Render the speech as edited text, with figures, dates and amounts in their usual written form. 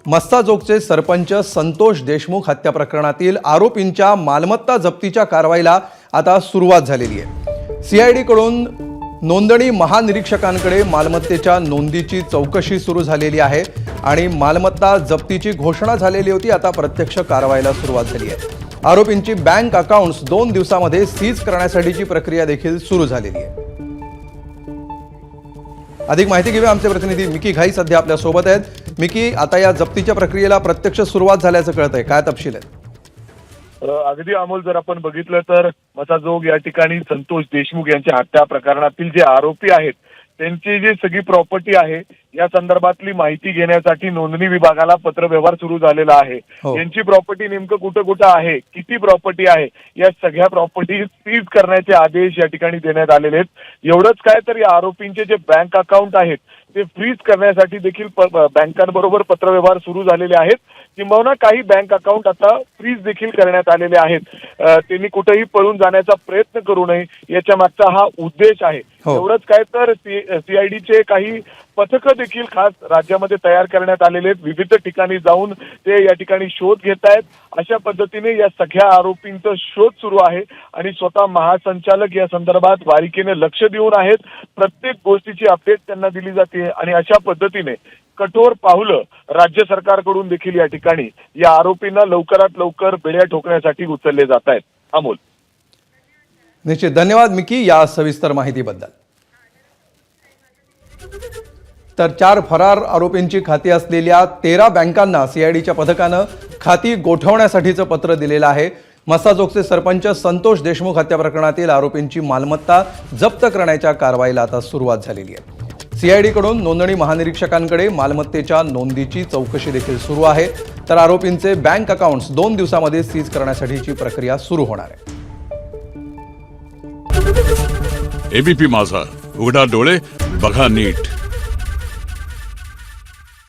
मस्साजोगचे सरपंच संतोष देशमुख हत्या प्रकरणातील आरोपींच्या मालमत्ता जप्तीच्या कारवाईला आता सुरुवात झालेली आहे। सीआयडी कडून नोंदणी महानिरीक्षकांकडे मालमत्तेच्या नोंदीची चौकशी सुरू झालेली आहे आणि मालमत्ता जप्तीची घोषणा झालेली होती। आता प्रत्यक्ष कारवाईला सुरुवात झाली आहे। आरोपींची बँक अकाउंट्स 2 दिवसांमध्ये सीज करण्यासाठीची प्रक्रिया देखील सुरू झालेली आहे। अधिक माहिती घेऊया आमचे प्रतिनिधी मिकी घाई सध्या आपल्या सोबत आहेत। मिकी, आता या जप्तीच्या प्रक्रियेला प्रत्यक्ष सुरुवात झाल्याचं कळतंय, काय तपशील आहेत? अगदी अमोल, जर आपण बघितलं तर मस्साजोग या ठिकाणी संतोष देशमुख यांच्या हत्या प्रकरणातील जे आरोपी आहेत त्यांची जी सगळी प्रॉपर्टी आहे या संदर्भातली माहिती घेण्यासाठी नोंदणी विभागाला पत्रव्यवहार सुरू झालेला आहे। यांची प्रॉपर्टी नेमकं कुठं कुठं आहे, किती प्रॉपर्टी आहे, या सगळ्या प्रॉपर्टी सीज करण्याचे आदेश या ठिकाणी देण्यात आलेले आहेत। एवढंच काय तर या आरोपींचे जे बँक अकाउंट आहेत ते फ्रीज करण्यासाठी देखील बँकांबरोबर पत्रव्यवहार सुरू झालेले आहेत। किंबहुना काही बँक अकाउंट आता फ्रीज देखील करण्यात आलेले आहेत। त्यांनी कुठेही पळून जाण्याचा प्रयत्न करू नये याच्या मागचा हा उद्देश आहे। एवढंच काय तर सीआयडीचे काही पथकं देखील खास राज्यामध्ये तयार करण्यात आलेले आहेत। विविध ठिकाणी जाऊन ते या ठिकाणी शोध घेत आहेत। अशा पद्धतीने या सगळ्या आरोपींचा शोध सुरू आहे आणि स्वतः महासंचालक या संदर्भात बारीकीने लक्ष देऊन आहेत। प्रत्येक गोष्टीची अपडेट त्यांना दिली जाते आणि अशा पद्धतीने कठोर पावलं राज्य सरकारकडून देखील या ठिकाणी या आरोपींना लवकरात लवकर बेड्या ठोकण्यासाठी उचलले जात आहेत। अमोल, निश्चित धन्यवाद मिकी या सविस्तर माहितीबद्दल। तर 4 फरार आरोपींची खाती असलेल्या 13 बँकांना सीआयडीच्या पथकानं खाती गोठवण्यासाठीचं पत्र दिलेलं आहे। मस्साजोगचे सरपंच संतोष देशमुख हत्या प्रकरणातील आरोपींची मालमत्ता जप्त करण्याच्या कारवाईला आता सुरुवात झालेली आहे। सीआयडी कडून नोंदणी महानिरीक्षकांकडे मालमत्तेच्या नोंदीची चौकशी देखील सुरू आहे। तर आरोपींचे बँक अकाउंट्स 2 दिवसांमध्ये सीज करण्यासाठीची प्रक्रिया सुरू होणार आहे। एबीपी माझा, उघडा डोळे बघा नीट।